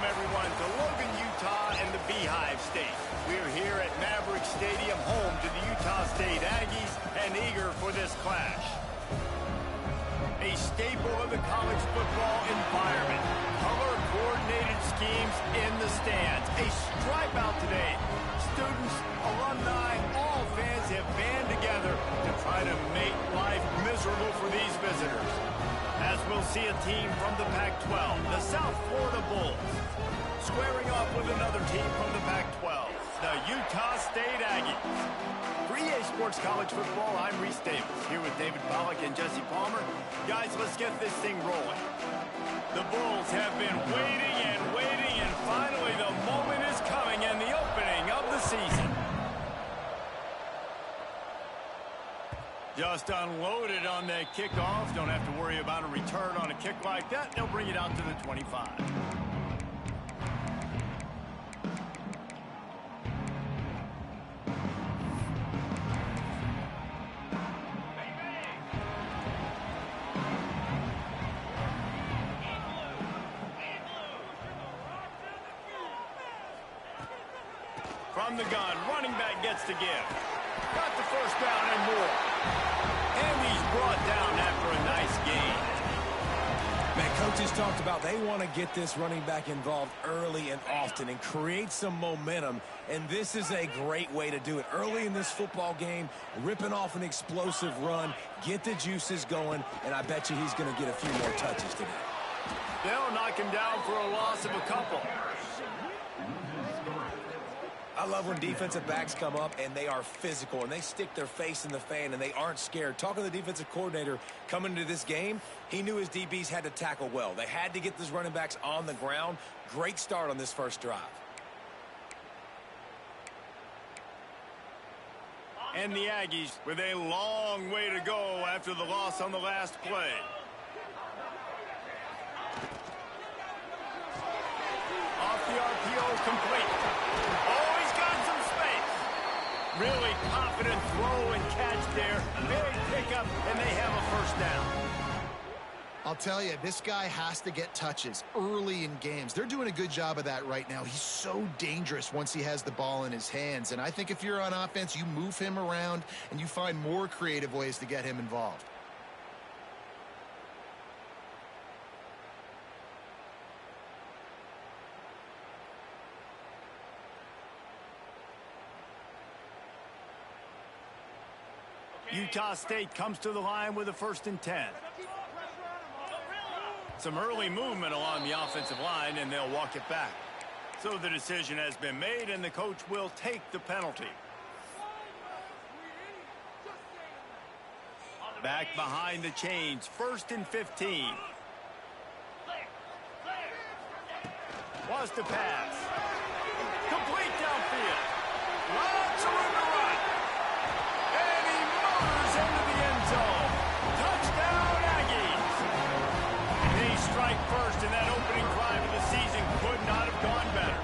everyone, to Logan, Utah and the Beehive State. We're here at Maverick Stadium, home to the Utah State Aggies, and eager for this clash. A staple of the college football environment. Color-coordinated schemes in the stands. A stripe out today. Students, alumni, all fans have band together to try to make life miserable for these visitors. As we'll see a team from the Pac-12, the South Florida Bulls, squaring off with another team from the Pac-12, the Utah State Aggies. For EA Sports College Football, I'm Reese Davis, here with David Pollack and Jesse Palmer. Guys, let's get this thing rolling. The Bulls have been waiting, and finally the moment is coming and the opening of the season. Just unloaded on that kickoff. Don't have to worry about a return on a kick like that. They'll bring it out to the 25. From the gun, running back gets to give. Got the first down and more. And he's brought down after a nice gain. Man, coaches talked about they want to get this running back involved early and often and create some momentum. And this is a great way to do it. Early in this football game, ripping off an explosive run, get the juices going, and I bet you he's going to get a few more touches today. They'll knock him down for a loss of a couple. I love when defensive backs come up and they are physical and they stick their face in the fan and they aren't scared. Talking to the defensive coordinator coming into this game, he knew his DBs had to tackle well. They had to get those running backs on the ground. Great start on this first drive. And the Aggies with a long way to go after the loss on the last play. Off the RPO, complete. Really confident throw and catch there. Big pickup, and they have a first down. I'll tell you, this guy has to get touches early in games. They're doing a good job of that right now. He's so dangerous once he has the ball in his hands. And I think if you're on offense, you move him around and you find more creative ways to get him involved. Utah State comes to the line with a 1st and 10. Some early movement along the offensive line, and they'll walk it back. So the decision has been made, and the coach will take the penalty. Back behind the chains, 1st and 15. Wants to pass. Complete downfield. Lots of room to run. Into the end zone. Touchdown, Aggies. They strike first, and that opening drive of the season could not have gone better.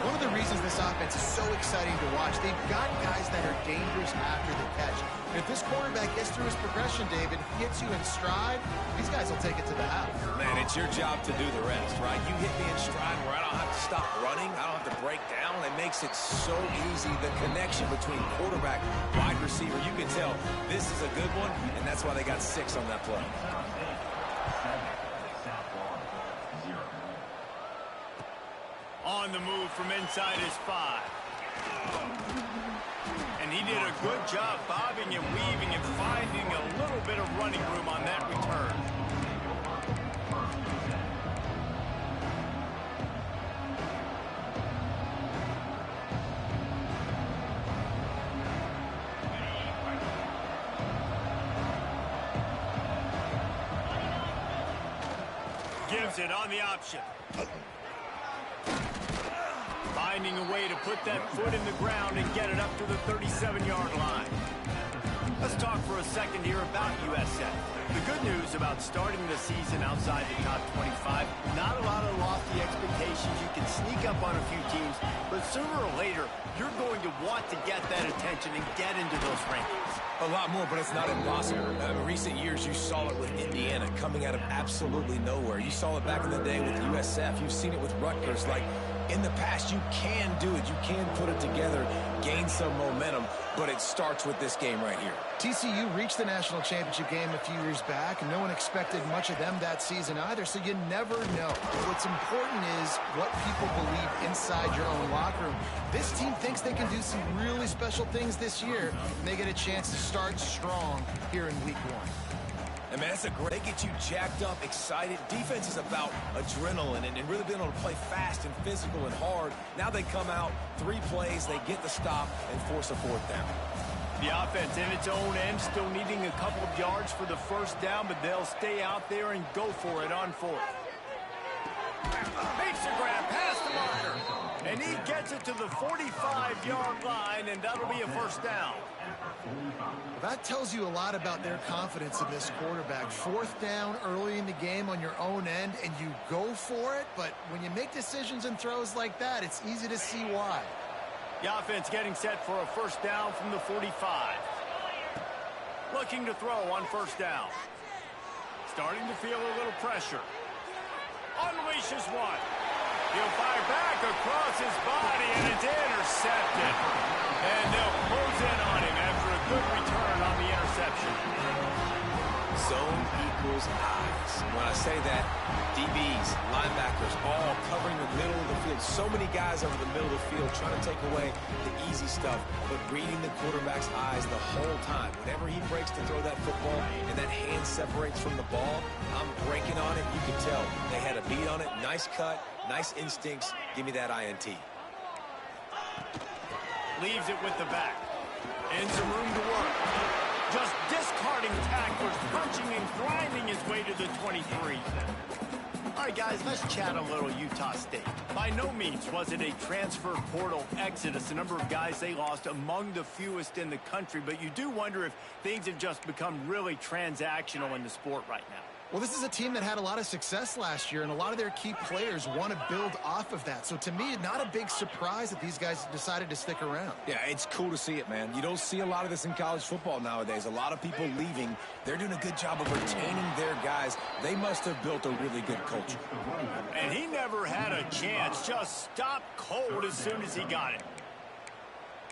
One of the reasons this offense is so exciting to watch, they've got guys that are dangerous after the catch. And if this quarterback gets through his progression, David, gets you in stride, these guys will take it to the house. Man, it's your job to do the rest, right? You hit me in stride where I don't have to stop running. I don't have to break down. It makes it so easy. The connection between quarterback, wide receiver, you can tell this is a good one, and that's why they got 6 on that play. On the move from inside his 5. And he did a good job bobbing and weaving and finding a little bit of running room on that return. Gives it on the option. Finding a way to put that foot in the ground and get it up to the 37-yard line. Let's talk for a second here about USF. The good news about starting the season outside the top 25, not a lot of lofty expectations. You can sneak up on a few teams, but sooner or later, you're going to want to get that attention and get into those rankings. A lot more, but it's not impossible. In recent years, you saw it with Indiana coming out of absolutely nowhere. You saw it back in the day with USF. You've seen it with Rutgers. Like, in the past, you can do it. You can put it together, gain some momentum, but it starts with this game right here. TCU reached the national championship game a few years back, and no one expected much of them that season either, so you never know. What's important is what people believe inside your own locker room. This team thinks they can do some really special things this year, and they get a chance to start strong here in week 1. And man, they get you jacked up, excited. Defense is about adrenaline and really being able to play fast and physical and hard. Now they come out, 3 plays, they get the stop and force a 4th down. The offense in its own end, still needing a couple of yards for the first down, but they'll stay out there and go for it on 4th. Makes the grab, past the marker, and he gets it to the 45-yard line, and that'll be a first down. Well, that tells you a lot about their confidence in this quarterback. 4th down early in the game on your own end, and you go for it, but when you make decisions and throws like that, it's easy to see why. The offense getting set for a first down from the 45. Looking to throw on first down. Starting to feel a little pressure. Unleashes one. He'll fire back across his body, and it's intercepted. And they'll close in on him after a good return on the interception. Zone equals eyes. When I say that, DBs, linebackers, all covering the middle of the field. So many guys over the middle of the field trying to take away the easy stuff, but reading the quarterback's eyes the whole time. Whenever he breaks to throw that football and that hand separates from the ball, I'm breaking on it. You can tell they had a beat on it. Nice cut, nice instincts. Give me that INT. Leaves it with the back. And some room to work. Just discarding tacklers, punching and grinding his way to the 23. All right, guys, let's chat a little Utah State. By no means was it a transfer portal exodus. The number of guys they lost among the fewest in the country, but you do wonder if things have just become really transactional in the sport right now. Well, this is a team that had a lot of success last year, and a lot of their key players want to build off of that. So to me, not a big surprise that these guys decided to stick around. Yeah, it's cool to see it, man. You don't see a lot of this in college football nowadays. A lot of people leaving. They're doing a good job of retaining their guys. They must have built a really good culture. And he never had a chance. Just stopped cold as soon as he got it.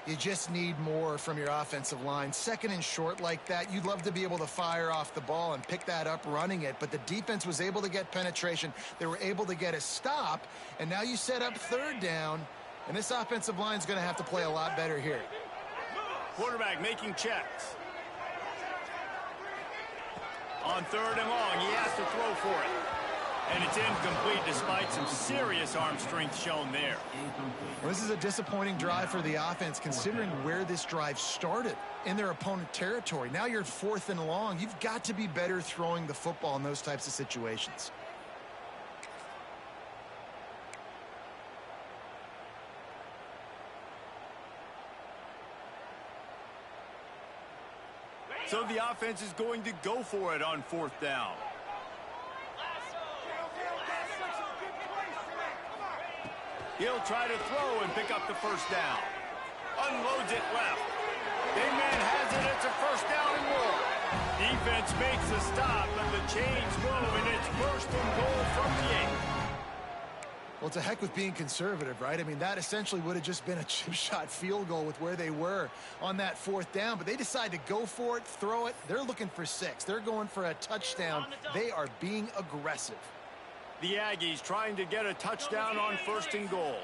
You just need more from your offensive line. 2nd and short like that, you'd love to be able to fire off the ball and pick that up running it, but the defense was able to get penetration. They were able to get a stop, and now you set up 3rd down, and this offensive line is going to have to play a lot better here. Quarterback making checks. On 3rd and long, he has to throw for it. And it's incomplete despite some serious arm strength shown there. Well, this is a disappointing drive for the offense considering where this drive started in their opponent territory. Now you're 4th and long. You've got to be better throwing the football in those types of situations. So the offense is going to go for it on 4th down. He'll try to throw and pick up the first down. Unloads it left. Big man has it. It's a first down and more. Defense makes a stop, but the chains move, and it's 1st and goal from the 8. Well, to heck with being conservative, right? I mean, that essentially would have just been a chip shot field goal with where they were on that 4th down, but they decide to go for it, throw it. They're looking for 6. They're going for a touchdown. They are being aggressive. The Aggies trying to get a touchdown on 1st and goal.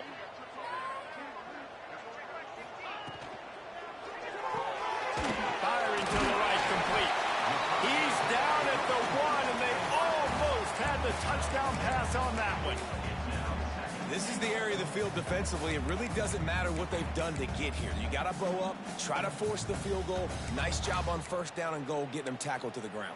Firing to the right, complete. He's down at the 1, and they almost had the touchdown pass on that one. This is the area of the field defensively. It really doesn't matter what they've done to get here. You got to bow up, try to force the field goal. Nice job on 1st down and goal, getting them tackled to the ground.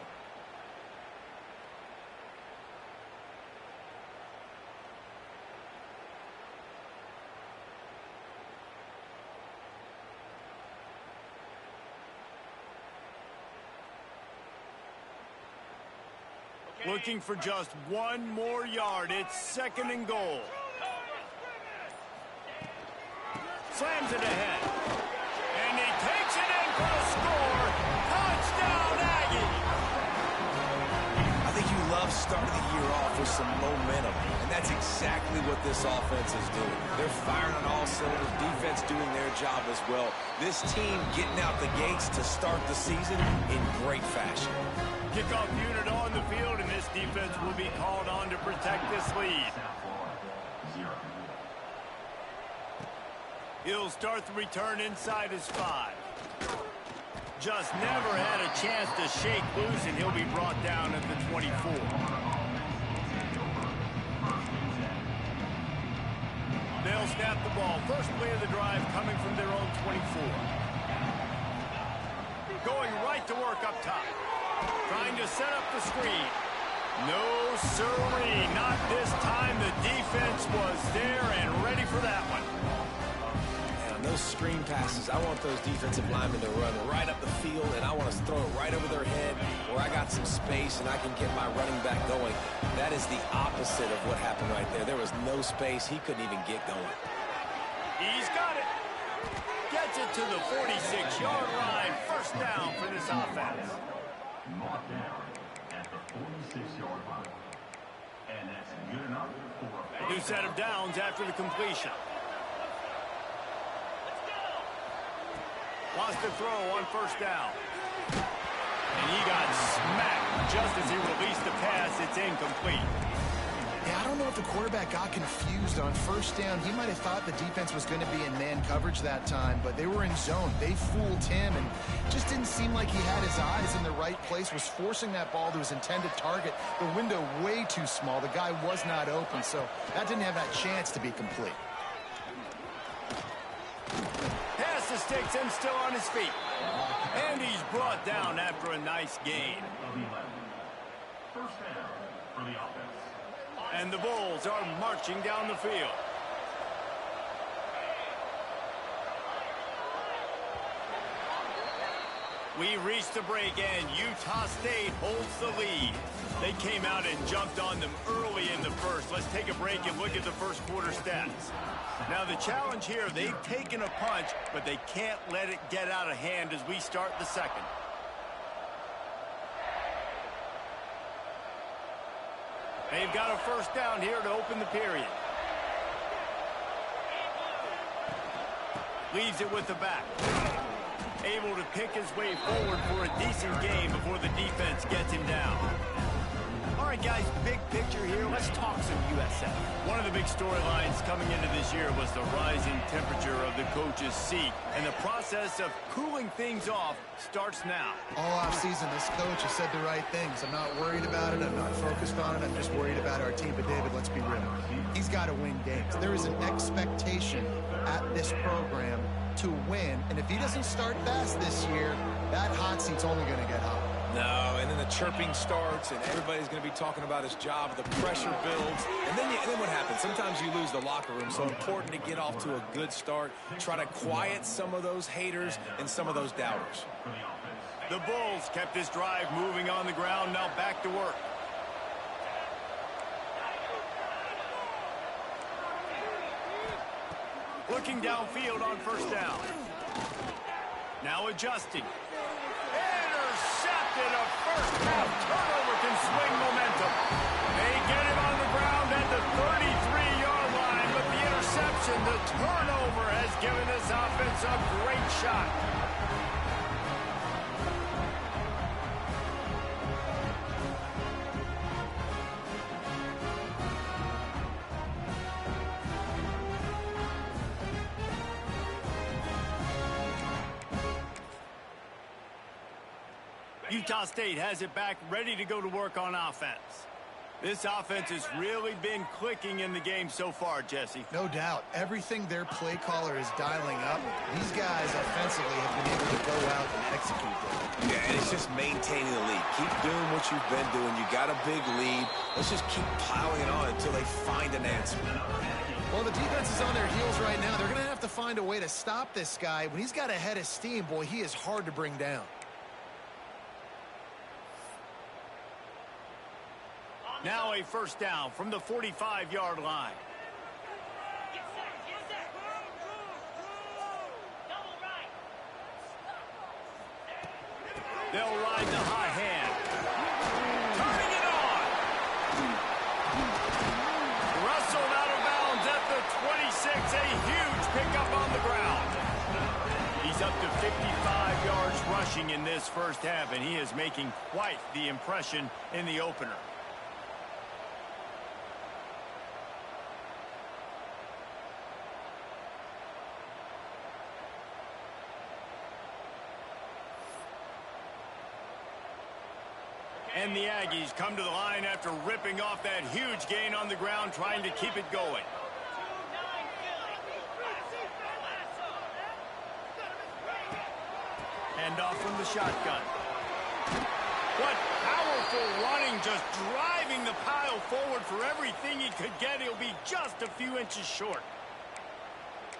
Looking for just one more yard. It's 2nd and goal. Slams it ahead. And he takes it in for a score. Touchdown, Aggie! I think you love starting the year off with some momentum, and that's exactly what this offense is doing. They're firing on all cylinders, defense doing their job as well. This team getting out the gates to start the season in great fashion. Kickoff unit on the field, and this defense will be called on to protect this lead. He'll start the return inside his 5. Just never had a chance to shake loose, and he'll be brought down at the 24. They'll snap the ball. First play of the drive coming from their own 24. Going right to work up top. Trying to set up the screen. No, sirree. Not this time. The defense was there and ready for that one. And on those screen passes, I want those defensive linemen to run right up the field, and I want to throw it right over their head where I got some space and I can get my running back going. That is the opposite of what happened right there. There was no space. He couldn't even get going. He's got it. Gets it to the 46-yard line. First down for this offense. Marked down at the 46-yard line. And that's good enough for a New set of downs after the completion. Lost the throw on first down. And he got smacked just as he released the pass. It's incomplete. Yeah, I don't know if the quarterback got confused on first down. He might have thought the defense was going to be in man coverage that time, but they were in zone. They fooled him, and just didn't seem like he had his eyes in the right place, was forcing that ball to his intended target. The window way too small. The guy was not open, so that didn't have that chance to be complete. Pass to sticks and still on his feet. And he's brought down after a nice gain. first down for the offense. And the Bulls are marching down the field. We reached the break, and Utah State holds the lead. They came out and jumped on them early in the first. Let's take a break and look at the first quarter stats. Now, the challenge here, they've taken a punch, but they can't let it get out of hand as we start the second. They've got a first down here to open the period. Leaves it with the back. Able to pick his way forward for a decent game before the defense gets him down. All right, guys, big picture here. Let's talk some USF. One of the big storylines coming into this year was the rising temperature of the coach's seat, and the process of cooling things off starts now. All offseason, this coach has said the right things. I'm not worried about it. I'm not focused on it. I'm just worried about our team. But, David, let's be real. He's got to win games. There is an expectation at this program to win, and if he doesn't start fast this year, that hot seat's only going to get hot. No, and then the chirping starts, and everybody's going to be talking about his job. The pressure builds, and then what happens? Sometimes you lose the locker room, so important to get off to a good start. Try to quiet some of those haters and some of those doubters. The Bulls kept this drive moving on the ground, now back to work. Looking downfield on first down. Now adjusting. Intercepted. A first half turnover can swing momentum. They get it on the ground at the 33-yard line, but the interception, the turnover, has given this offense a great shot. Utah State has it back, ready to go to work on offense. This offense has really been clicking in the game so far, Jesse. No doubt. Everything their play caller is dialing up, these guys offensively have been able to go out and execute them. Yeah, and it's just maintaining the lead. Keep doing what you've been doing. You got a big lead. Let's just keep piling it on until they find an answer. Well, the defense is on their heels right now. They're going to have to find a way to stop this guy. When he's got a head of steam, boy, he is hard to bring down. Now a first down from the 45-yard line. They'll ride the hot hand. Turning it on. Wrestled out of bounds at the 26. A huge pickup on the ground. He's up to 55 yards rushing in this first half, and he is making quite the impression in the opener. And the Aggies come to the line after ripping off that huge gain on the ground, trying to keep it going. Hand off from the shotgun. What powerful running, just driving the pile forward for everything he could get. He'll be just a few inches short.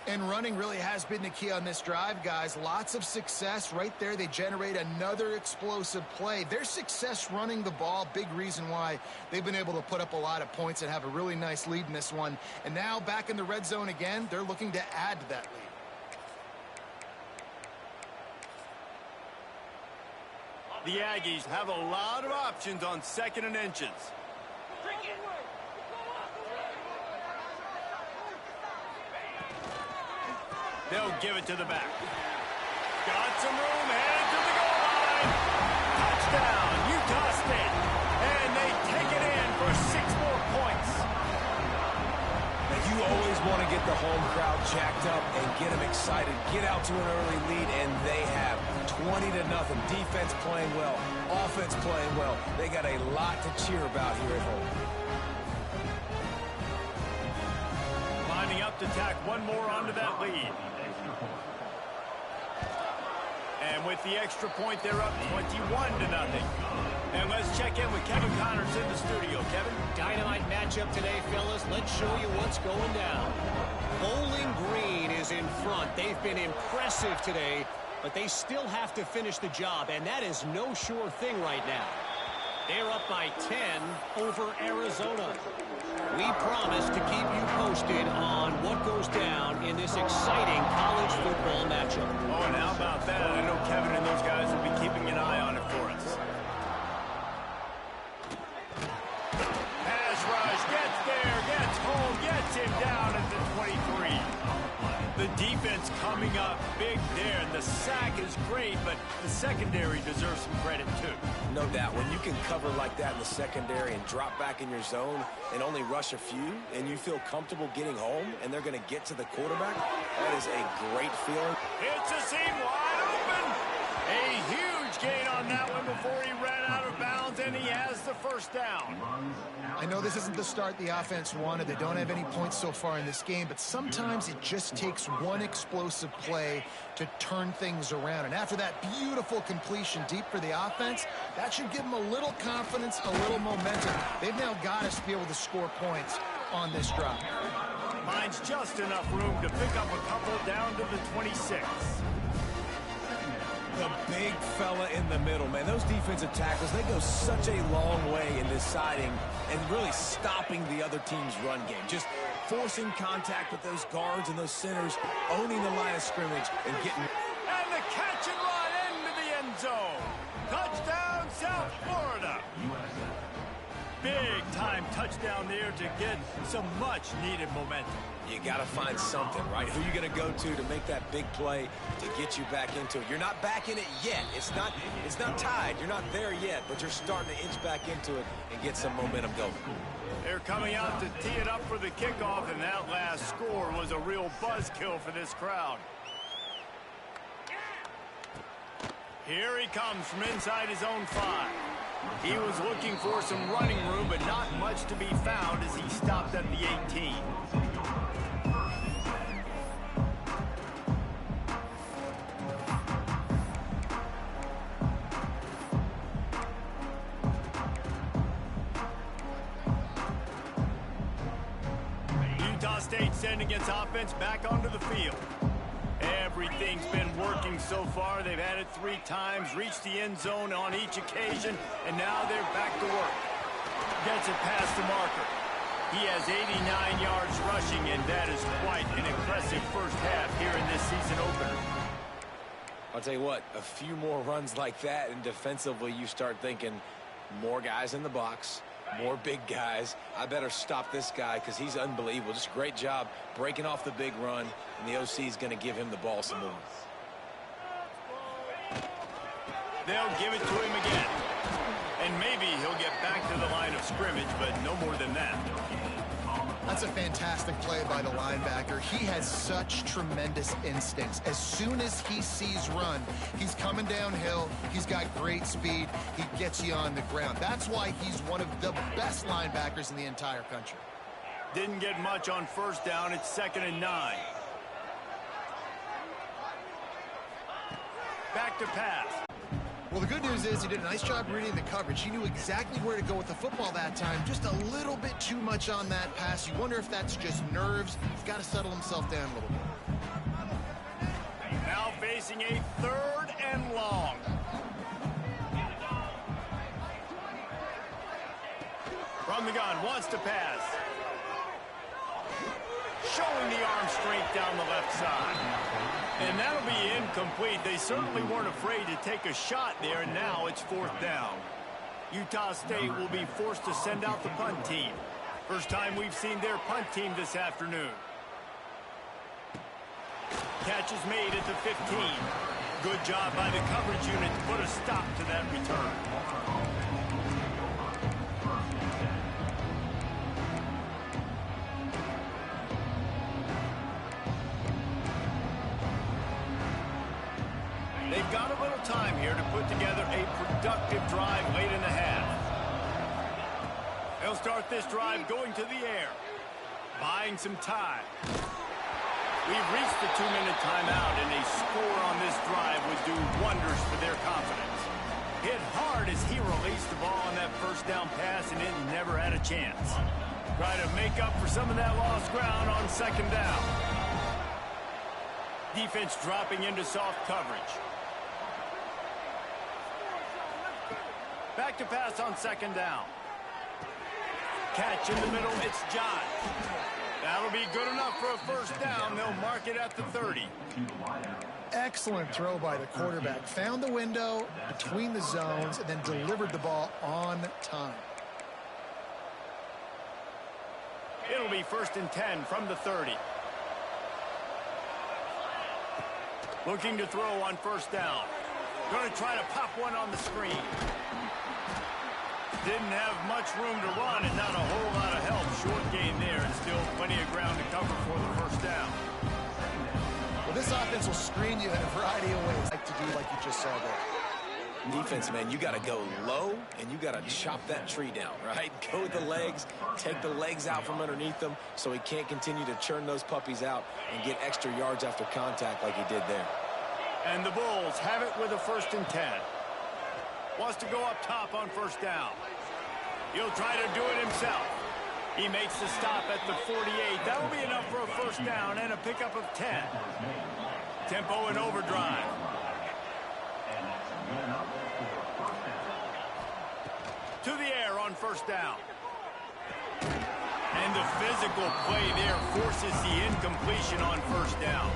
And running really has been the key on this drive, guys. Lots of success right there. They generate another explosive play. Their success running the ball, big reason why they've been able to put up a lot of points and have a really nice lead in this one. And now back in the red zone again, they're looking to add to that lead. The Aggies have a lot of options on 2nd and inches. They'll give it to the back. Got some room, headed to the goal line. Touchdown, Utah State. And they take it in for 6 more points. Now, you always want to get the home crowd jacked up and get them excited. Get out to an early lead, and they have 20-0. Defense playing well, offense playing well. They got a lot to cheer about here at home. Lining up to tack one more onto that lead. And with the extra point, they're up 21-0. And let's check in with Kevin Connors in the studio. Kevin? Dynamite matchup today, fellas. Let's show you what's going down. Bowling Green is in front. They've been impressive today, but they still have to finish the job, and that is no sure thing right now. They're up by 10 over Arizona. We promise to keep you posted on what goes down in this exciting college football matchup. Oh, and how about that? I know Kevin and those guys will be keeping an eye on it for us. Pass rush, gets there, gets home, gets him down at the 23. The defense coming up big there, and the sack is great, but the secondary deserves some credit too. No doubt. When you can cover like that in the secondary and drop back in your zone and only rush a few, and you feel comfortable getting home, and they're going to get to the quarterback, that is a great feeling. It's a seam wide open. A huge gain on that one before he ran out of bounds, and he has the first down. I know this isn't the start the offense wanted. They don't have any points so far in this game, but sometimes it just takes one explosive play to turn things around. And after that beautiful completion deep for the offense, that should give them a little confidence, a little momentum. They've now got us to be able to score points on this drive. Finds just enough room to pick up a couple down to the 26. The big fella in the middle, man. Those defensive tackles, they go such a long way in deciding and really stopping the other team's run game. Just forcing contact with those guards and those centers, owning the line of scrimmage, and getting... And the catch and run into the end zone. Touchdown, South Florida. Big-time touchdown there to get some much-needed momentum. You got to find something, right? Who are you going to go to make that big play to get you back into it? You're not back in it yet. It's not tied. You're not there yet, but you're starting to inch back into it and get some momentum going. They're coming out to tee it up for the kickoff, and that last score was a real buzzkill for this crowd. Here he comes from inside his own 5. He was looking for some running room, but not much to be found as he stopped at the 18. Utah State sending its offense back onto the field. Everything's been working so far. They've had it 3 times, reached the end zone on each occasion, and now they're back to work. Gets it past the marker. He has 89 yards rushing, and that is quite an impressive first half here in this season opener. I'll tell you what, a few more runs like that, and defensively you start thinking more guys in the box, more big guys. I better stop this guy because he's unbelievable. Just a great job breaking off the big run, and the OC is going to give him the ball some more. They'll give it to him again. And maybe he'll get back to the line of scrimmage, but no more than that. That's a fantastic play by the linebacker. He has such tremendous instincts. As soon as he sees run, he's coming downhill. He's got great speed. He gets you on the ground. That's why he's one of the best linebackers in the entire country. Didn't get much on first down. It's 2nd and 9. Back to pass. Well, the good news is he did a nice job reading the coverage. He knew exactly where to go with the football that time. Just a little bit too much on that pass. You wonder if that's just nerves. He's got to settle himself down a little bit. Now facing a 3rd and long. From the gun, wants to pass. Showing the arm strength down the left side. And that'll be incomplete. They certainly weren't afraid to take a shot there, and now it's 4th down. Utah State will be forced to send out the punt team. First time we've seen their punt team this afternoon. Catch is made at the 15. Good job by the coverage unit to put a stop to that return. They've got a little time here to put together a productive drive late in the half. They'll start this drive going to the air, buying some time. We've reached the 2-minute timeout, and a score on this drive would do wonders for their confidence. Hit hard as he released the ball on that first down pass, and it never had a chance. Try to make up for some of that lost ground on 2nd down. Defense dropping into soft coverage. Back to pass on 2nd down. Catch in the middle, it's John. That'll be good enough for a first down. They'll mark it at the 30. Excellent throw by the quarterback. Found the window between the zones and then delivered the ball on time. It'll be 1st and 10 from the 30. Looking to throw on 1st down. Going to try to pop one on the screen. Didn't have much room to run and not a whole lot of help. Short gain there and still plenty of ground to cover for the first down. Well, this offense will screen you in a variety of ways like to do like you just saw there. Defense, man, you got to go low and you got to chop that tree down, right? Go with the legs, take the legs out from underneath them so he can't continue to churn those puppies out and get extra yards after contact like he did there. And the Bulls have it with a 1st and 10. Wants to go up top on 1st down. He'll try to do it himself. He makes the stop at the 48. That'll be enough for a first down and a pickup of 10. Tempo and overdrive. To the air on 1st down. And the physical play there forces the incompletion on 1st down.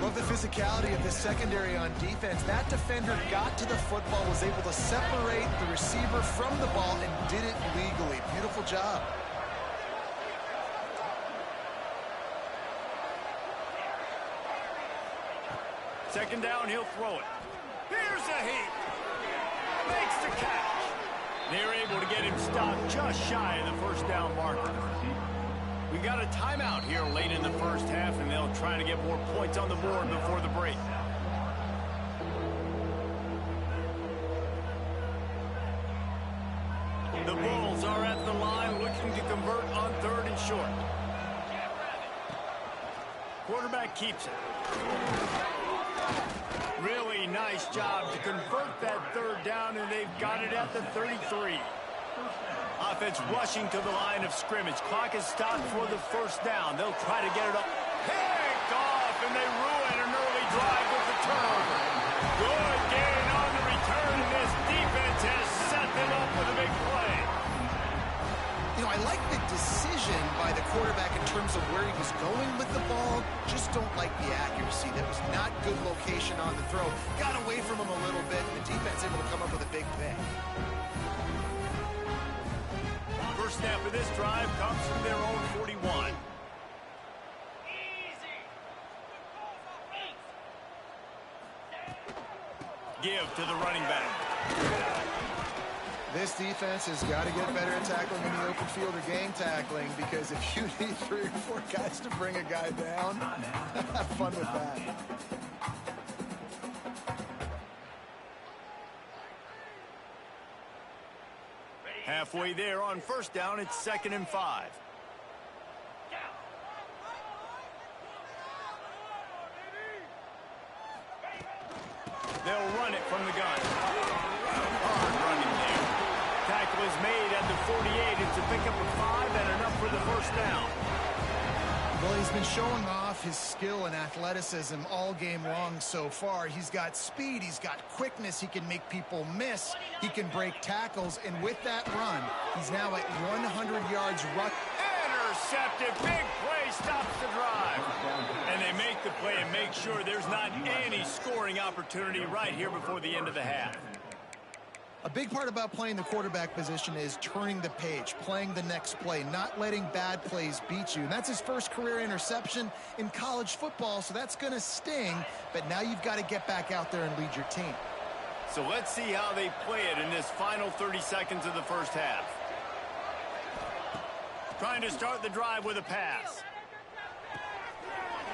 Love the physicality of this secondary on defense. That defender got to the football, was able to separate the receiver from the ball, and did it legally. Beautiful job. Second down, he'll throw it. Here's a heat. Makes the catch. They're able to get him stopped just shy of the first down marker. We got a timeout here late in the first half, and they'll try to get more points on the board before the break. The Bulls are at the line looking to convert on 3rd and short. Quarterback keeps it. Really nice job to convert that 3rd down, and they've got it at the 33. Offense rushing to the line of scrimmage. Clock is stopped for the first down. They'll try to get it up. Picked off, and they ruin an early drive with the turnover. Good gain on the return, and this defense has set them up with a big play. just don't like the accuracy. There was not good location on the throw. Got away from him a little bit, and the defense able to come up with a big pick. First snap of this drive comes from their own 41. Give to the running back. This defense has got to get better at tackling in the open field or gang tackling, because if you need 3 or 4 guys to bring a guy down, have fun with that. Halfway there on first down, it's 2nd and 5. They'll run it from the gun. Hard running there. Tackle is made at the 48. It's a pickup of 5 and enough for the first down. Well, he's been showing off his skill and athleticism all game long so far. He's got speed, he's got quickness, he can make people miss, he can break tackles, and with that run, he's now at 100 yards rush. Intercepted, big play, stops the drive. And they make the play and make sure there's not any scoring opportunity right here before the end of the half. A big part about playing the quarterback position is turning the page, playing the next play, not letting bad plays beat you. And that's his first career interception in college football, so that's going to sting. But now you've got to get back out there and lead your team. So let's see how they play it in this final 30 seconds of the first half. Trying to start the drive with a pass.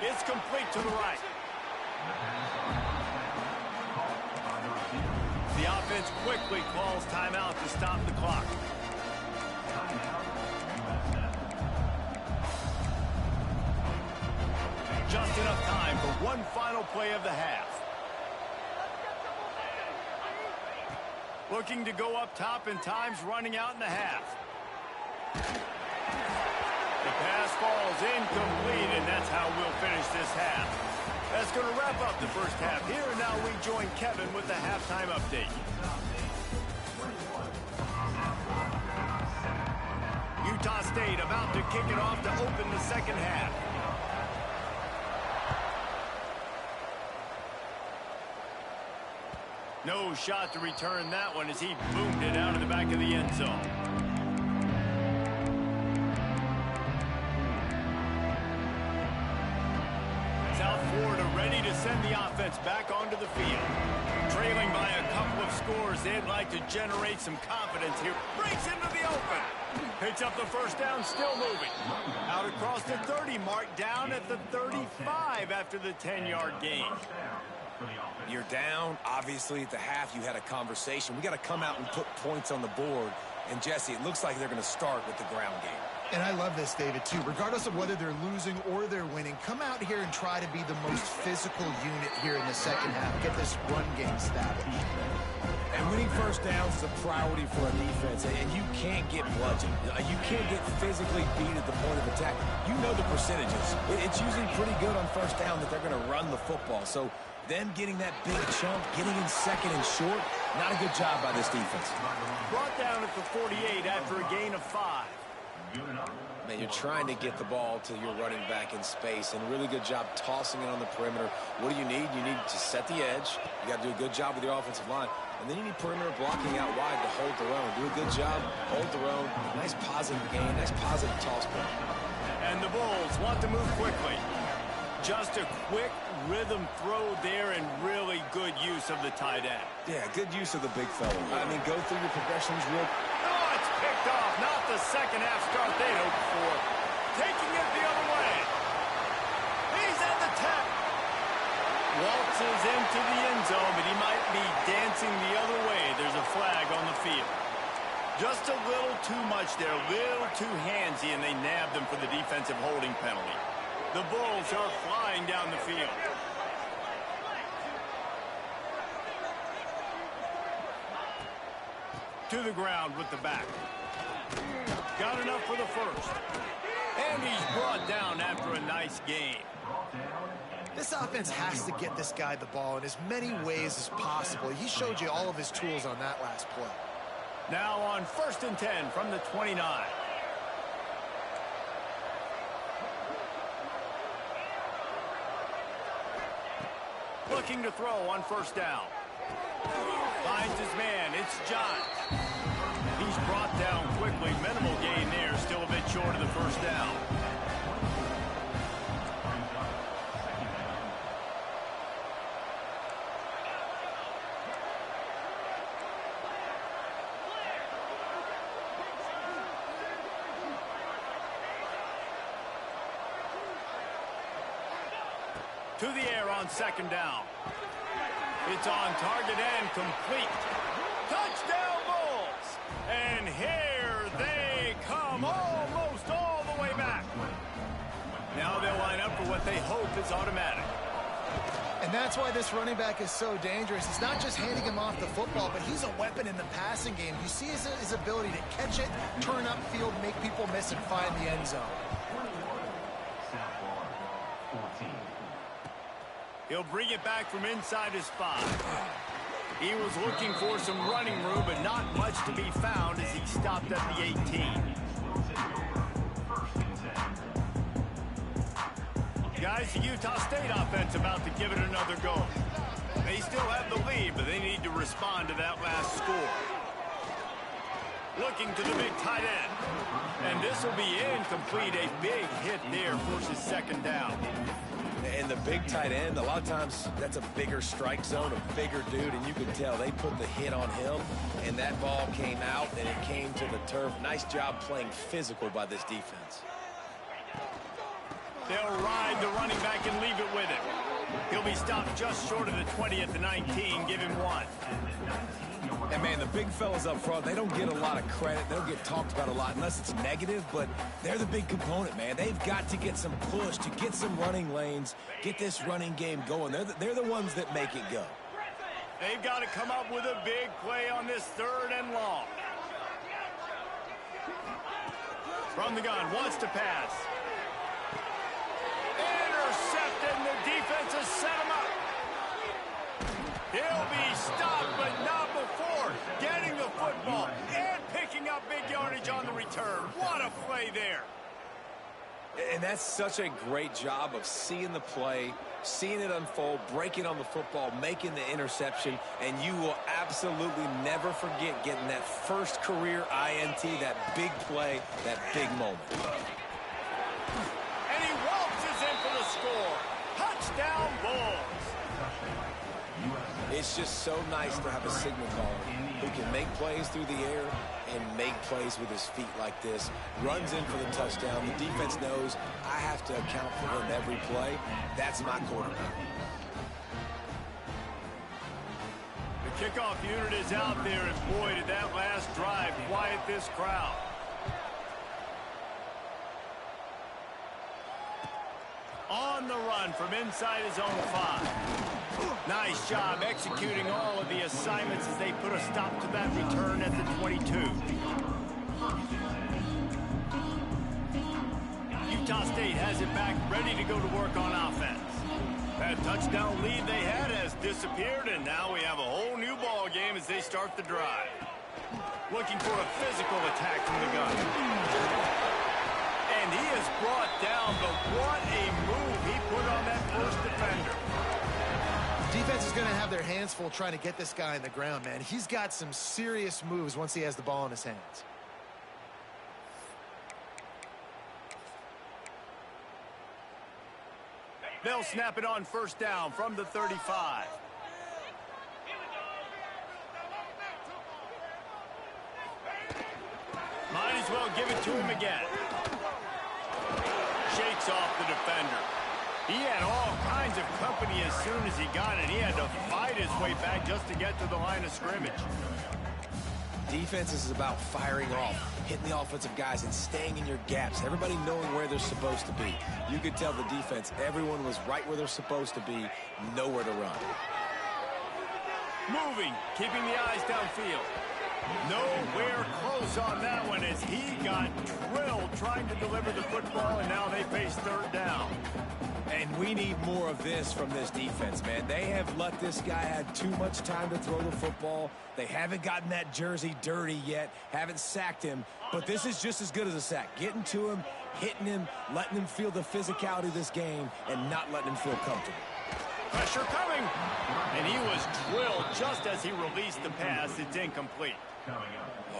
It's complete to the right. The offense quickly calls timeout to stop the clock. Just enough time for one final play of the half. Looking to go up top, and time's running out in the half. The pass falls incomplete, and that's how we'll finish this half. That's going to wrap up the first half here. And now we join Kevin with the halftime update. Utah State about to kick it off to open the second half. No shot to return that one as he boomed it out of the back of the end zone. South Florida ready to send the offense back onto the field. Trailing by a couple of scores, they'd like to generate some confidence here. Breaks into the open. Picks up the first down, still moving. Out across the 30 mark, down at the 35 after the 10-yard gain. You're down. Obviously, at the half, you had a conversation. We got to come out and put points on the board. And, Jesse, it looks like they're going to start with the ground game. And I love this, David, too. Regardless of whether they're losing or they're winning, come out here and try to be the most physical unit here in the second half. Get this run game established. And winning first downs is a priority for a defense, and you can't get bludgeoned. You can't get physically beat at the point of attack. You know the percentages. It's usually pretty good on first down that they're going to run the football. So them getting that big chunk, getting in second and short, not a good job by this defense. Brought down at the 48 after a gain of 5. Man, you're trying to get the ball to your running back in space, and really good job tossing it on the perimeter. What do you need? You need to set the edge. You got to do a good job with your offensive line. And then you need perimeter blocking out wide to hold their own. Do a good job, hold their own. Nice positive gain, nice positive toss play. And the Bulls want to move quickly. Just a quick rhythm throw there, and really good use of the tight end. Yeah, good use of the big fella. I mean, go through your progressions real. Oh, it's picked off. Not the second half start they'd hoped for. Taking it the other way. He's at the 10. Waltzes into the end zone, but he might be dancing the other way. There's a flag on the field. Just a little too much there, a little too handsy, and they nabbed him for the defensive holding penalty. The Bulls are flying down the field. To the ground with the back. Got enough for the first. And he's brought down after a nice gain. This offense has to get this guy the ball in as many ways as possible. He showed you all of his tools on that last play. Now on 1st and 10 from the 29. Looking to throw on first down. Finds his man. It's John. He's brought down quickly. Minimal gain there. Still a bit short of the first down. To the air on second down. It's on target and complete. Touchdown Bulls! And here they come, almost all the way back. Now they'll line up for what they hope is automatic. And that's why this running back is so dangerous. It's not just handing him off the football, but he's a weapon in the passing game. You see his ability to catch it, turn upfield, make people miss, and find the end zone. He'll bring it back from inside his 5. He was looking for some running room, but not much to be found as he stopped at the 18. Guys, the Utah State offense about to give it another go. They still have the lead, but they need to respond to that last score. Looking to the big tight end. And this will be incomplete. A big hit there forces second down. And the big tight end, a lot of times that's a bigger strike zone, a bigger dude, and you can tell they put the hit on him, and that ball came out, and it came to the turf. Nice job playing physical by this defense. They'll ride the running back and leave it with him. He'll be stopped just short of the 20 at the 19. Give him 1. And, man, the big fellas up front, they don't get a lot of credit. They don't get talked about a lot unless it's negative, but they're the big component, man. They've got to get some push to get some running lanes, get this running game going. They're the ones that make it go. They've got to come up with a big play on this 3rd and long. From the gun, wants to pass. Intercepted, and the defense has set him up. He'll be stopped, but not before getting the football and picking up big yardage on the return. What a play there. And that's such a great job of seeing the play, seeing it unfold, breaking on the football, making the interception, and you will absolutely never forget getting that first career INT, that big play, that big moment. And he waltzes in for the score. Touchdown Bulls. It's just so nice to have a signal caller who can make plays through the air and make plays with his feet like this. Runs in for the touchdown. The defense knows I have to account for him every play. That's my quarterback. The kickoff unit is out there, and boy, did that last drive quiet this crowd. On the run from inside his own 5. Nice job executing all of the assignments as they put a stop to that return at the 22. Utah State has it back, ready to go to work on offense. That touchdown lead they had has disappeared, and now we have a whole new ball game as they start the drive. Looking for a physical attack from the gun. And he is brought down, but what a move he put on that first defender. Defense is going to have their hands full trying to get this guy on the ground, man. He's got some serious moves once he has the ball in his hands. They'll snap it on first down from the 35. Might as well give it to him again. Shakes off the defender. He had all kinds of company as soon as he got it. He had to fight his way back just to get to the line of scrimmage. Defense is about firing off, hitting the offensive guys and staying in your gaps. Everybody knowing where they're supposed to be. You could tell the defense, everyone was right where they're supposed to be, nowhere to run. Moving, keeping the eyes downfield. Nowhere close on that one as he got drilled trying to deliver the football, and now they face 3rd down. And we need more of this from this defense, man. They have let this guy have too much time to throw the football. They haven't gotten that jersey dirty yet, haven't sacked him, but this is just as good as a sack. Getting to him, hitting him, letting him feel the physicality of this game, and not letting him feel comfortable. Pressure coming. And he was drilled just as he released the pass. It's incomplete.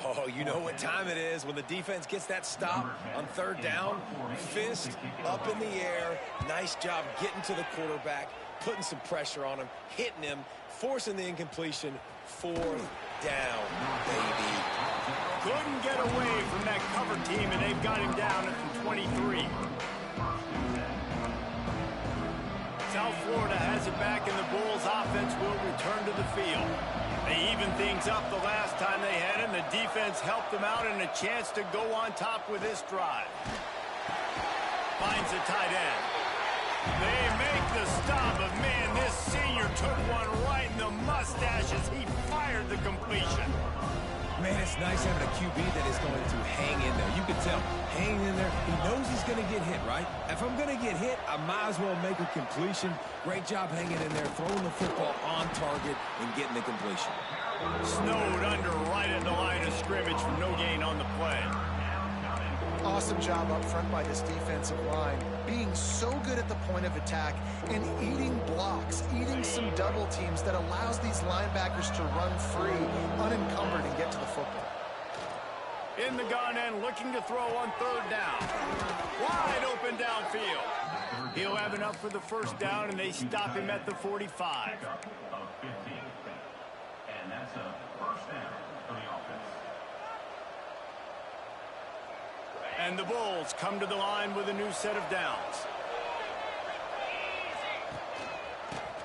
Oh, you know what time it is when the defense gets that stop on third down. Fist up in the air. Nice job getting to the quarterback, putting some pressure on him, hitting him, forcing the incompletion. Fourth down, baby. Couldn't get away from that cover team, and they've got him down at the 23. South Florida has it back, and the Bulls offense will return to the field. They evened things up the last time they had it, and the defense helped them out and a chance to go on top with this drive. Finds a tight end. They make the stop, but man, this senior took one right in the mustache as he fired the completion. Man, it's nice having a QB that is going to hang in there. You can tell, hanging in there. He knows he's going to get hit, right? If I'm going to get hit, I might as well make a completion. Great job hanging in there, throwing the football on target and getting the completion. Snowed under right at the line of scrimmage for no gain on the play. Awesome job up front by this defensive line, being so good at the point of attack and eating blocks, eating some double teams that allows these linebackers to run free, unencumbered, and get to the football. In the gun and looking to throw on third down. Wide open downfield. He'll have enough for the first down, and they stop him at the 45. And that's a first down for the offense. And the Bulls come to the line with a new set of downs.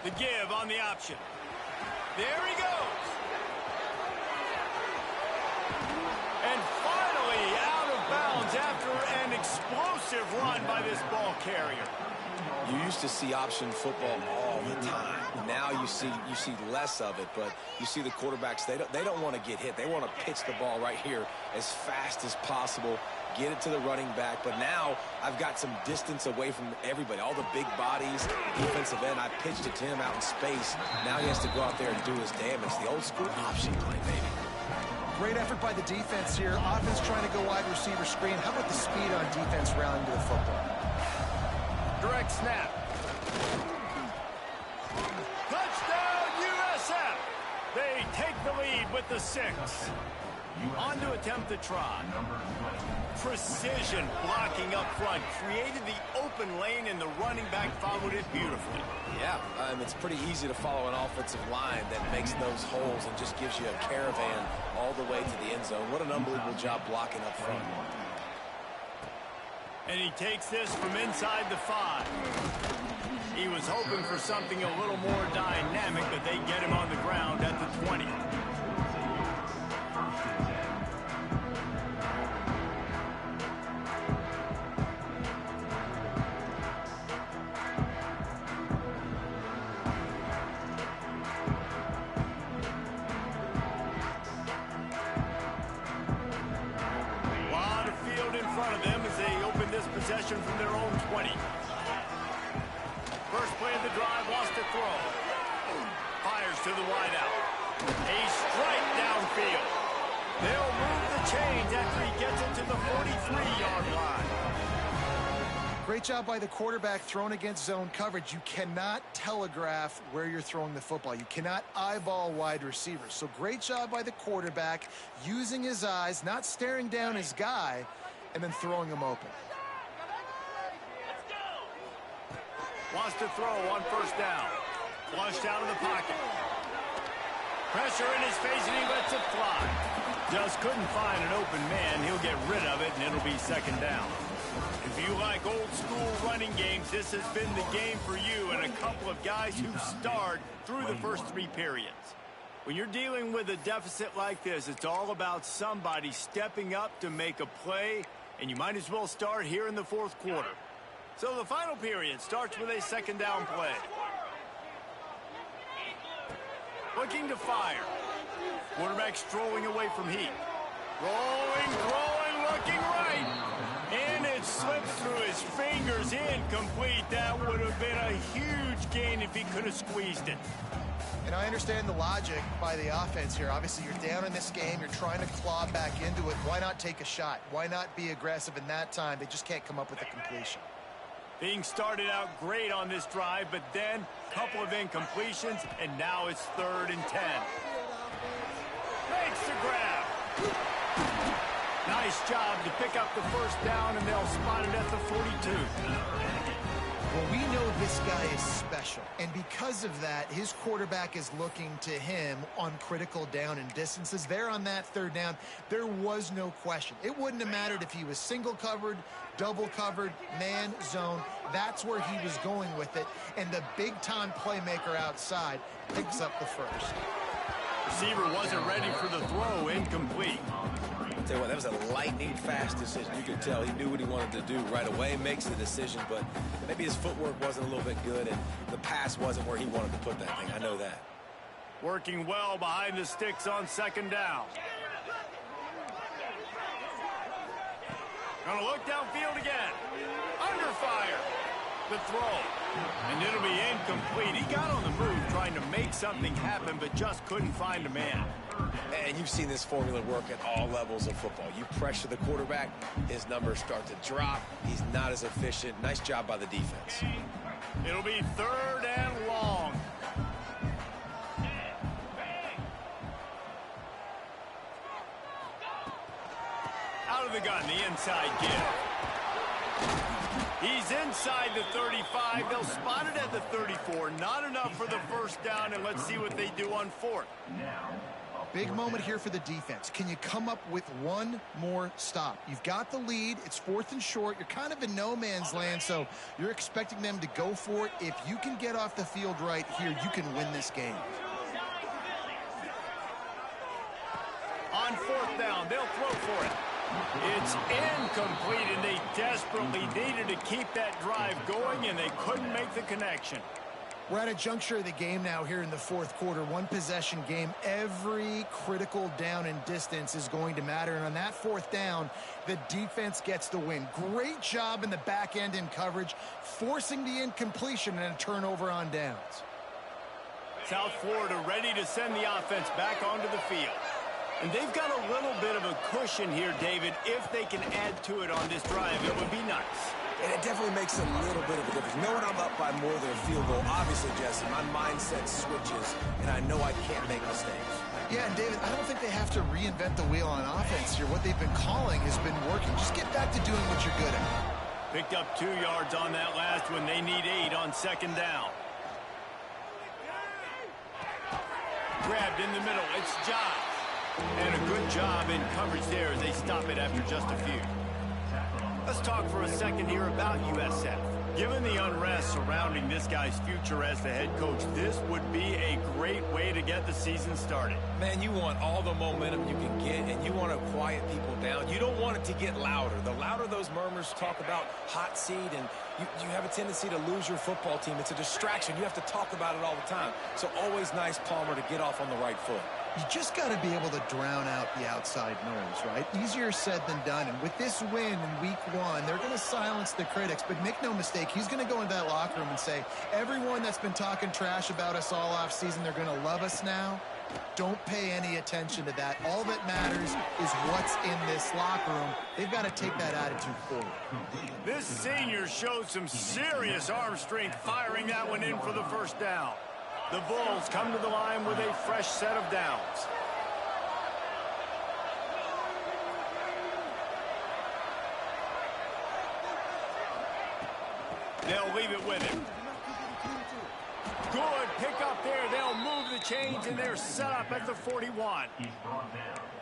The give on the option. There he goes. And finally out of bounds after an explosive run by this ball carrier. You used to see option football all the time. Now you see less of it, but you see the quarterbacks, they don't want to get hit. They want to pitch the ball right here as fast as possible, get it to the running back. But now I've got some distance away from everybody, all the big bodies, defensive end. I pitched it to him out in space. Now he has to go out there and do his damage. The old school option play, baby. Great effort by the defense here. Offense trying to go wide receiver screen. How about the speed on defense rallying to the football? Direct snap. Touchdown, USF. They take the lead with the 6. On to attempt the try. Precision blocking up front. Created the open lane, and the running back followed it beautifully. Yeah, it's pretty easy to follow an offensive line that makes those holes and just gives you a caravan all the way to the end zone. What an unbelievable job blocking up front. And he takes this from inside the 5. He was hoping for something a little more dynamic, but they get him on the ground at the 20. Possession from their own 20. First play of the drive, lost a throw. Fires to the wideout. A strike downfield. They'll move the chains after he gets it to the 43-yard line. Great job by the quarterback thrown against zone coverage. You cannot telegraph where you're throwing the football. You cannot eyeball wide receivers. So great job by the quarterback using his eyes, not staring down his guy, and then throwing him open. Wants to throw on first down. Flushed out of the pocket. Pressure in his face, and he lets it fly. Just couldn't find an open man. He'll get rid of it, and it'll be second down. If you like old school running games, this has been the game for you and a couple of guys who've starred through the first 3 periods. When you're dealing with a deficit like this, it's all about somebody stepping up to make a play, and you might as well start here in the 4th quarter. So the final period starts with a second down play. Looking to fire. Quarterback strolling away from heat. Rolling, throwing, looking right. And it slips through his fingers, incomplete. That would have been a huge gain if he could have squeezed it. And I understand the logic by the offense here. Obviously, you're down in this game. You're trying to claw back into it. Why not take a shot? Why not be aggressive in that time? They just can't come up with a completion. Being started out great on this drive, but then a couple of incompletions, and now it's 3rd and 10. Makes the grab. Nice job to pick up the first down, and they'll spot it at the 42. Well, we know this guy is special, and because of that, his quarterback is looking to him on critical down and distances. There on that 3rd down, there was no question. It wouldn't have mattered if he was single covered, double covered, man, zone. That's where he was going with it, and the big-time playmaker outside picks up the first. Receiver wasn't ready for the throw, incomplete. I'll tell you what, that was a lightning-fast decision. You could tell he knew what he wanted to do right away, makes the decision, but maybe his footwork wasn't a little bit good, and the pass wasn't where he wanted to put that thing. I know that. Working well behind the sticks on 2nd down. Gonna look downfield again. Under fire. The throw. And it'll be incomplete. He got on the move trying to make something happen, but just couldn't find a man. And you've seen this formula work at all levels of football. You pressure the quarterback, his numbers start to drop. He's not as efficient. Nice job by the defense. It'll be 3rd and long. Out of the gun, the inside give. He's inside the 35. They'll spot it at the 34. Not enough for the first down, and let's see what they do on 4th. Big moment here for the defense. Can you come up with one more stop? You've got the lead. It's 4th and short. You're kind of in no man's land, so you're expecting them to go for it. If you can get off the field right here, you can win this game. On 4th down, they'll throw for it. It's incomplete, and they desperately needed to keep that drive going, and they couldn't make the connection. We're at a juncture of the game now here in the 4th quarter. One possession game. Every critical down and distance is going to matter. And on that 4th down, the defense gets the win. Great job in the back end in coverage, forcing the incompletion and a turnover on downs. South Florida ready to send the offense back onto the field. And they've got a little bit of a cushion here, David. If they can add to it on this drive, it would be nice. And it definitely makes a little bit of a difference. Knowing I'm up by more than a field goal, obviously, Jesse, my mindset switches, and I know I can't make mistakes. Yeah, and David, I don't think they have to reinvent the wheel on offense here. What they've been calling has been working. Just get back to doing what you're good at. Picked up 2 yards on that last one. They need 8 on 2nd down. Grabbed in the middle. It's Josh. And a good job in coverage there as they stop it after just a few. Let's talk for a second here about USF. Given the unrest surrounding this guy's future as the head coach, this would be a great way to get the season started. Man, you want all the momentum you can get, and you want to quiet people down. You don't want it to get louder. The louder those murmurs talk about hot seat, and you have a tendency to lose your football team. It's a distraction. You have to talk about it all the time. So always nice, Palmer, to get off on the right foot. You just got to be able to drown out the outside noise, right? Easier said than done. And with this win in week 1, they're going to silence the critics. But make no mistake, he's going to go into that locker room and say, everyone that's been talking trash about us all off season, they're going to love us now. Don't pay any attention to that. All that matters is what's in this locker room. They've got to take that attitude forward. This senior showed some serious arm strength firing that one in for the first down. The Bulls come to the line with a fresh set of downs. They'll leave it with him. Good pick up there. They'll move the chains, and they're set up at the 41.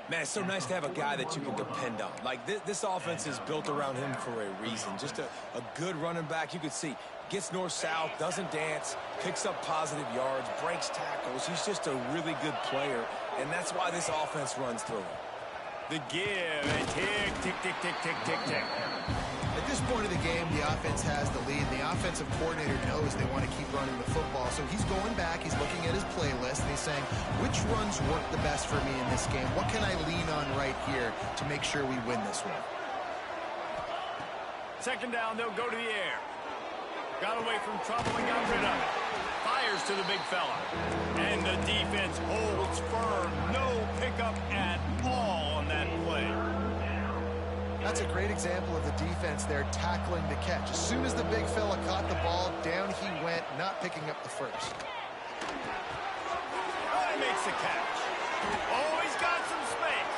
Man, it's so nice to have a guy that you can depend on. Like, this offense is built around him for a reason. Just a good running back. You could see, gets north-south, doesn't dance, picks up positive yards, breaks tackles. He's just a really good player, and that's why this offense runs through him. The give, and tick, tick, tick, tick, tick, tick, tick. At this point of the game, the offense has the lead. The offensive coordinator knows they want to keep running the football. So he's going back, he's looking at his playlist, and he's saying, which runs work the best for me in this game? What can I lean on right here to make sure we win this one? 2nd down, they'll go to the air. Got away from trouble and got rid of it. Fires to the big fella. And the defense holds firm. No pickup at all on that play. That's a great example of the defense there tackling the catch. As soon as the big fella caught the ball, down he went, not picking up the first. Oh, he makes the catch. Oh, he's got some space.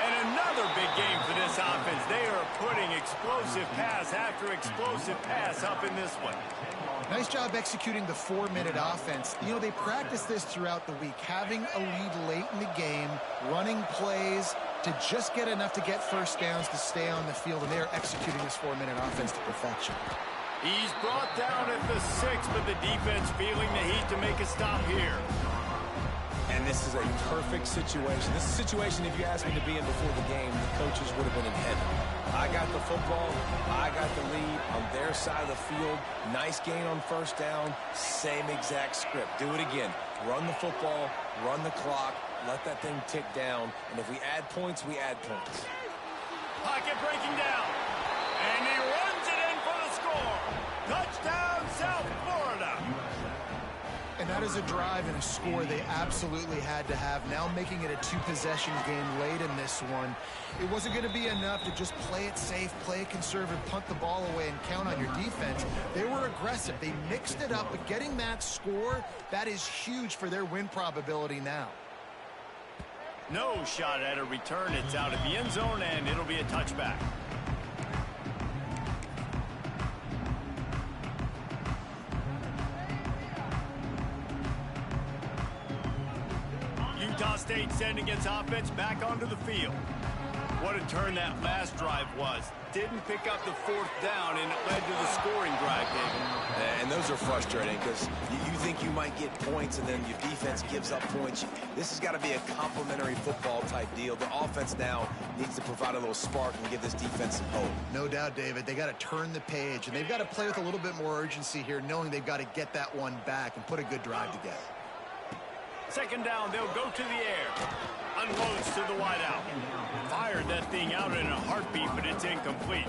And another big game for this offense. They are putting explosive pass after explosive pass up in this one. Nice job executing the 4-minute offense. You know, they practice this throughout the week, having a lead late in the game, running plays to just get enough to get first downs to stay on the field, and they are executing this 4-minute offense to perfection. He's brought down at the 6, but the defense feeling the heat to make a stop here. And this is a perfect situation. This is a situation, if you asked me to be in before the game, the coaches would have been in heaven. I got the football. I got the lead on their side of the field. Nice gain on first down. Same exact script. Do it again. Run the football. Run the clock. Let that thing tick down. And if we add points, we add points. Pocket breaking down. And he runs it in for the score. Touchdown, South Florida. And that is a drive and a score they absolutely had to have. Now making it a 2-possession game late in this one. It wasn't going to be enough to just play it safe, play it conservative, punt the ball away, and count on your defense. They were aggressive. They mixed it up, but getting that score, that is huge for their win probability now. No shot at a return. It's out of the end zone, and it'll be a touchback. Utah State sending its offense back onto the field. What a turn that last drive was. Didn't pick up the 4th down, and it led to the scoring drive, David. And those are frustrating because you think you might get points, and then your defense gives up points. This has got to be a complementary football type deal. The offense now needs to provide a little spark and give this defense some hope. No doubt, David. They got to turn the page, and they've got to play with a little bit more urgency here, knowing they've got to get that one back and put a good drive together. Second down, they'll go to the air. Unloads to the wideout. Fired that thing out in a heartbeat, but it's incomplete.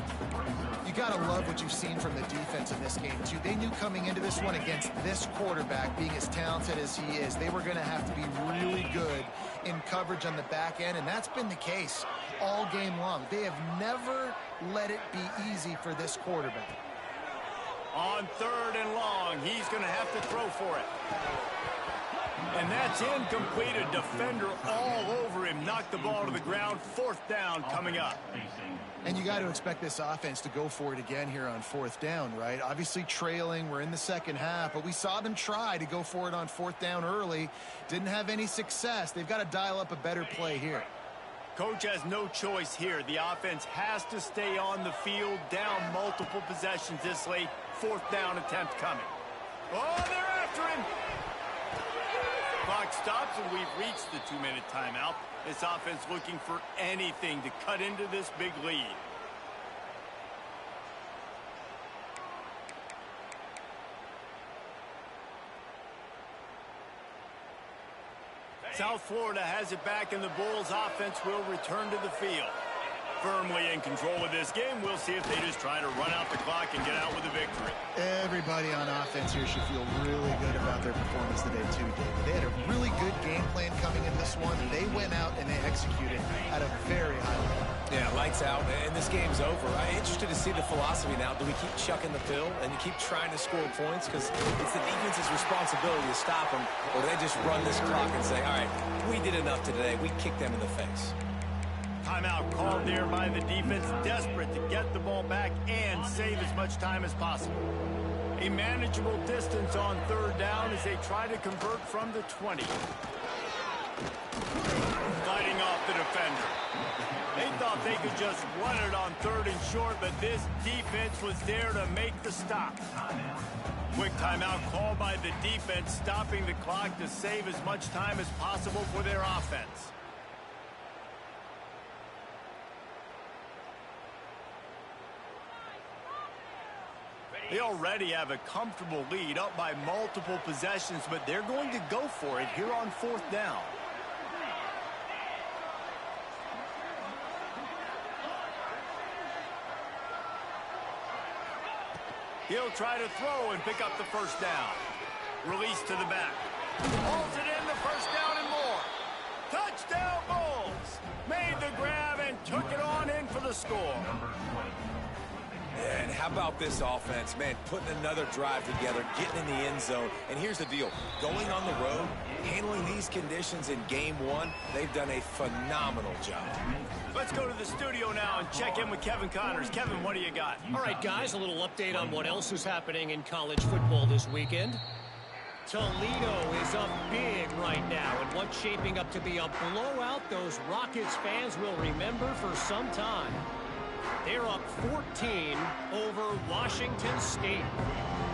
You got to love what you've seen from the defense in this game, too. They knew coming into this one against this quarterback, being as talented as he is, they were going to have to be really good in coverage on the back end, and that's been the case all game long. They have never let it be easy for this quarterback. On 3rd and long, he's going to have to throw for it. And that's incomplete. A defender all over him. Knocked the ball to the ground. 4th down coming up. And you got to expect this offense to go for it again here on 4th down, right? Obviously trailing. We're in the second half, but we saw them try to go for it on 4th down early. Didn't have any success. They've got to dial up a better play here. Coach has no choice here. The offense has to stay on the field, down multiple possessions this late. 4th down attempt coming. Oh, they're after him. Clock stops, and we've reached the 2-minute timeout. This offense looking for anything to cut into this big lead. South Florida has it back, and the Bulls offense will return to the field. Firmly in control of this game. We'll see if they just try to run out the clock and get out with a victory. Everybody on offense here should feel really good about their performance today, too, David. They had a really good game plan coming in this one. They went out and they executed at a very high level. Yeah, lights out, and this game's over. I'm interested to see the philosophy now. Do we keep chucking the pill and keep trying to score points? Because it's the defense's responsibility to stop them, or do they just run this clock and say, all right, we did enough today. We kicked them in the face. Timeout called there by the defense, desperate to get the ball back and save as much time as possible. A manageable distance on 3rd down as they try to convert from the 20. Fighting off the defender. They thought they could just run it on 3rd and short, but this defense was there to make the stop. Quick timeout called by the defense, stopping the clock to save as much time as possible for their offense. They already have a comfortable lead, up by multiple possessions, but they're going to go for it here on 4th down. He'll try to throw and pick up the first down. Release to the back. Hauls it in, the first down and more. Touchdown Bulls! Made the grab and took it on in for for the score. And how about this offense, man, putting another drive together, getting in the end zone. And here's the deal. Going on the road, handling these conditions in game one, they've done a phenomenal job. Let's go to the studio now and check in with Kevin Connors. Kevin, what do you got? All right, guys, a little update on what else is happening in college football this weekend. Toledo is up big right now, and what's shaping up to be a blowout those Rockets fans will remember for some time. They're up 14 over Washington State.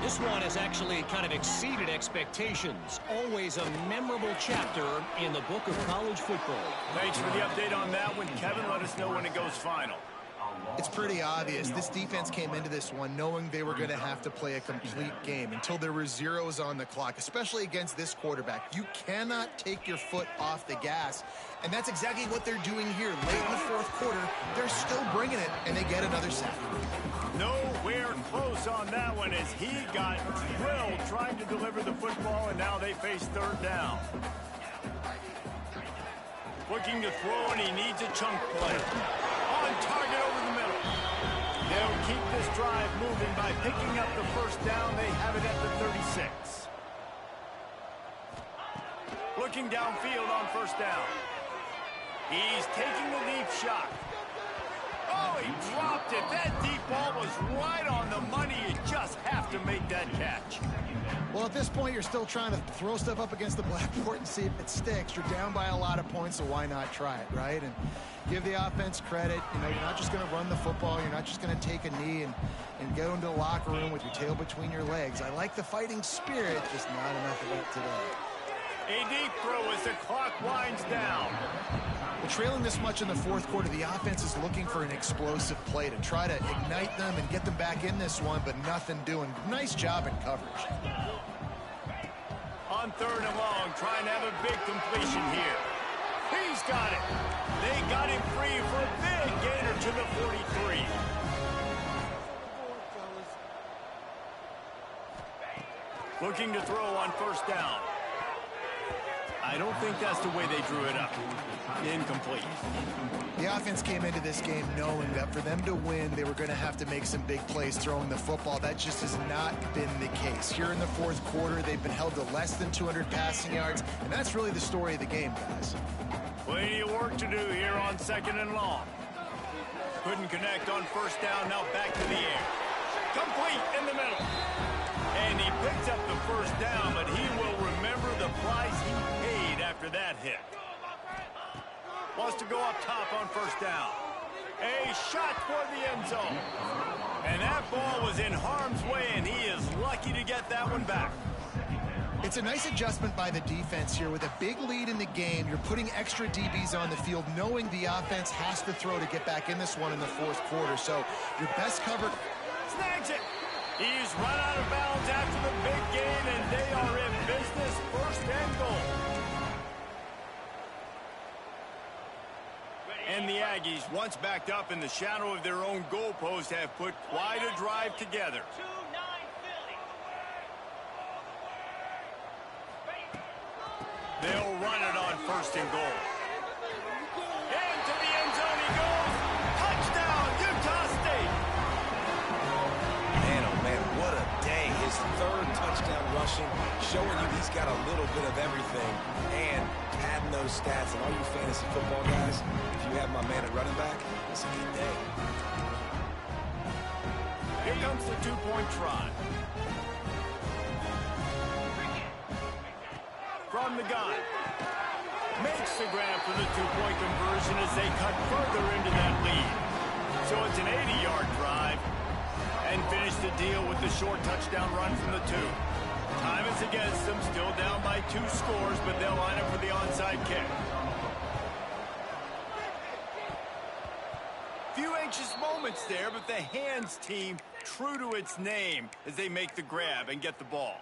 This one has actually kind of exceeded expectations. Always a memorable chapter in the book of college football. Thanks for the update on that one. Kevin, let us know when it goes final. It's pretty obvious. This defense came into this one knowing they were going to have to play a complete game until there were zeros on the clock, especially against this quarterback. You cannot take your foot off the gas, and that's exactly what they're doing here. Late in the fourth quarter, they're still bringing it, and they get another sack. Nowhere close on that one as he got drilled trying to deliver the football, and now they face third down. Looking to throw, and he needs a chunk play. On target over the middle. They'll keep this drive moving by picking up the first down. They have it at the 36. Looking downfield on first down. He's taking the deep shot. Oh, he dropped it. That deep ball was right on the money. You just have to make that catch. Well, at this point, you're still trying to throw stuff up against the blackboard and see if it sticks. You're down by a lot of points, so why not try it, right? And give the offense credit. You know, you're not just going to run the football. You're not just going to take a knee and go into the locker room with your tail between your legs. I like the fighting spirit, just not enough of it today. A deep throw as the clock winds down. Well, trailing this much in the fourth quarter, the offense is looking for an explosive play to try to ignite them and get them back in this one, but nothing doing. Nice job in coverage. On third and long, trying to have a big completion here. He's got it. They got him free for a big gainer to the 43. Looking to throw on first down. I don't think that's the way they drew it up. Incomplete. The offense came into this game knowing that for them to win, they were going to have to make some big plays throwing the football. That just has not been the case. Here in the fourth quarter, they've been held to less than 200 passing yards, and that's really the story of the game, guys. Plenty of work to do here on second and long. Couldn't connect on first down, now back to the air. Complete in the middle. And he picks up the first down, but he will remember the price he paid after that hit. Wants to go up top on first down. A shot toward the end zone. And that ball was in harm's way, and he is lucky to get that one back. It's a nice adjustment by the defense here. With a big lead in the game, you're putting extra DBs on the field, knowing the offense has to throw to get back in this one in the fourth quarter. So your best cover. Snags it. He's run out of bounds after the big gain, and they are in business, first and goal. And the Aggies, once backed up in the shadow of their own goalpost, have put quite a drive together. They'll run it on first and goal. Into the end zone he goes. Touchdown, Utah State. Man, oh man, what a day. His third touchdown rushing, showing you he's got a little bit of everything and adding those stats. And all you fantasy football guys, if you have my man at running back, it's a good day. Here comes the two-point try. From the gun. Makes the grab for the two-point conversion as they cut further into that lead. So it's an 80-yard drive. And finish the deal with the short touchdown run from the two. Time is against them, still down by 2 scores, but they'll line up for the onside kick. Few anxious moments there, but the hands team true to its name as they make the grab and get the ball.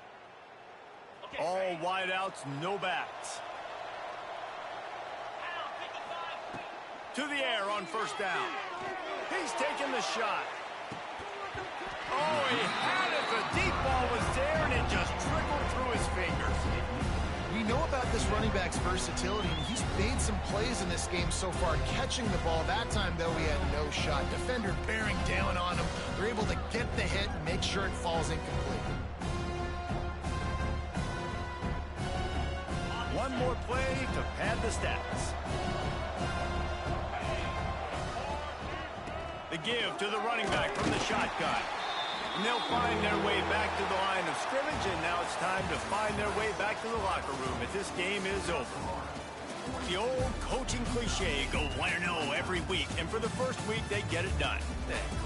All wideouts, no backs. To the air on first down. He's taking the shot. Oh, he had it. The deep ball was there, and it just trickled through his fingers. We know about this running back's versatility, and he's made some plays in this game so far, catching the ball. That time, though, he had no shot. Defender bearing down on him. They're able to get the hit and make sure it falls incomplete. One more play to pad the stats. The give to the running back from the shotgun. And they'll find their way back to the line of scrimmage, and now it's time to find their way back to the locker room as this game is over. The old coaching cliche, go 1-0 every week, and for the first week, they get it done.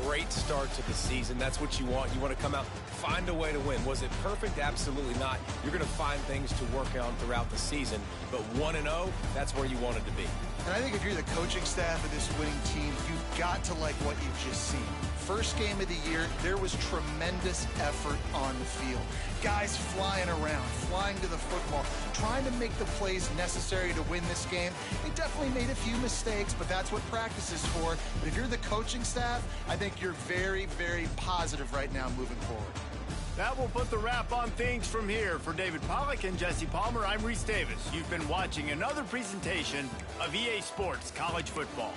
Great start to the season. That's what you want. You want to come out, find a way to win. Was it perfect? Absolutely not. You're going to find things to work on throughout the season, but 1-0, that's where you want it to be. And I think if you're the coaching staff of this winning team, you've got to like what you've just seen. First game of the year, there was tremendous effort on the field. Guys flying around, flying to the football, trying to make the plays necessary to win this game. They definitely made a few mistakes, but that's what practice is for. But if you're the coaching staff, I think you're very, very positive right now moving forward. That will put the wrap on things from here. For David Pollack and Jesse Palmer, I'm Reese Davis. You've been watching another presentation of EA Sports College Football.